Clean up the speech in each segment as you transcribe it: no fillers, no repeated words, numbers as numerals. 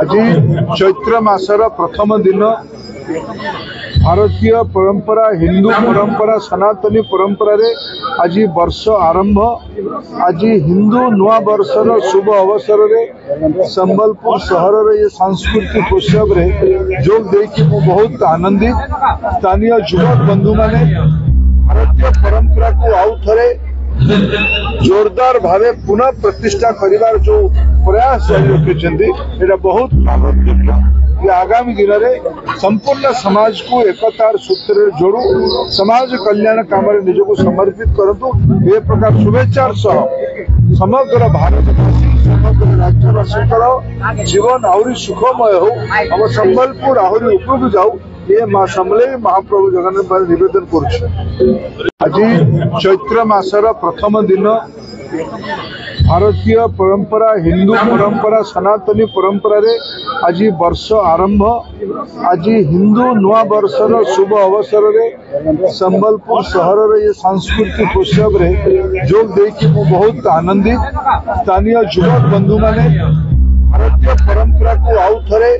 आज चैत्र मासर प्रथम दिन भारतीय परंपरा हिंदू परंपरा सनातनी परंपरा रे आज वर्ष आरंभ। आज हिंदू नुआ वर्षर शुभ अवसर रे संबलपुर सहर रे ये सांस्कृतिक उत्सव रे जोग देकी बहुत आनंदित। स्थानीय युवक बंधु माने भारतीय परंपरा को आउ थरे जोरदार भावे पुनः प्रतिष्ठा करिवार जो प्रयास जारी रखिछन्ती एटा बहुत आनंद। आगामी दिन में संपूर्ण समाज को एकतार सूत्र जोड़ू समाज कल्याण काम निजक समर्पित करतु ए प्रकार शुभेच्छार सह समग्र भारतवासी समग्र राज्यवासी जीवन आहरी सुखमय हो हम संबलपुर आहरी उपरकू जाऊ ये माँ समलेई महाप्रभु जगन्नाथ निवेदन कर। आज चैत्र मासर प्रथम दिन भारतीय परंपरा हिंदू परंपरा सनातनी परंपरा रे आज वर्ष आरंभ। आज हिंदू नुआ वर्षर शुभ अवसर रे संबलपुर सहर रे ये सांस्कृतिक उत्सव रे जोग देकी बहुत आनंदित। स्थानीय युवक बंधु माने भारतीय परंपरा को आउ थरे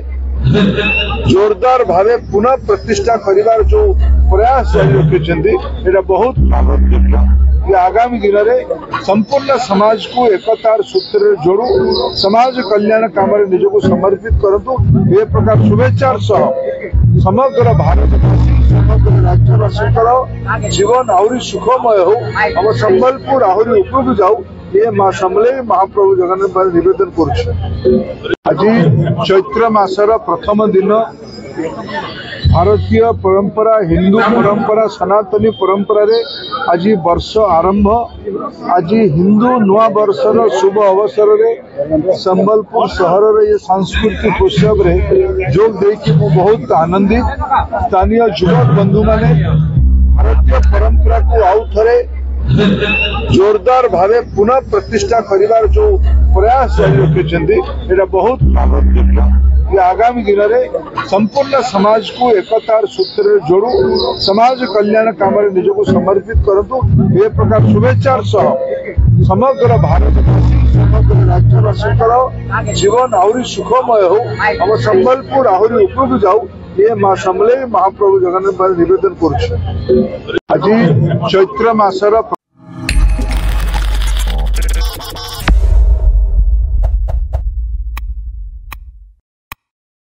जोरदार भावे पुनः प्रतिष्ठा करिवार जो प्रयास जारी रखिछन्ती एटा बहुत आनंद। आगामी दिन में संपूर्ण समाज को एकतार सूत्र जोड़ू समाज कल्याण काम निजक समर्पित करतु ए प्रकार शुभेच्छार सह समग्र भारतवासी समग्र राज्यवासी जीवन आहरी सुखमय हो हम संबलपुर आहरी उपरकू जाऊ ये माँ समलेई महाप्रभु जगन्नाथ निवेदन कर। आज चैत्र मासर प्रथम दिन भारतीय परंपरा हिंदू परंपरा सनातनी परंपरा रे आज वर्ष आरंभ। आज हिंदू नुआ वर्षर शुभ अवसर रे संबलपुर सहर रे ये सांस्कृतिक उत्सव रे जोग देकी बहुत आनंदित। स्थानीय युवक बंधु माने भारतीय परंपरा को आउ थरे जोरदार भावे पुनः प्रतिष्ठा करिवार जो प्रयास जारी रखिछन्ती एटा बहुत आनंद। आगामी दिन में संपूर्ण समाज को एकतार सूत्र जोड़ू समाज कल्याण काम निजक समर्पित करतु ए प्रकार शुभेच्छार सह समग्र भारतवासी समग्र राज्यवासी जीवन आहरी सुखमय हो हम संबलपुर आहरी उपरकू जाऊ ये माँ समलेई महाप्रभु जगन्नाथ निवेदन कर। आज चैत्र मासर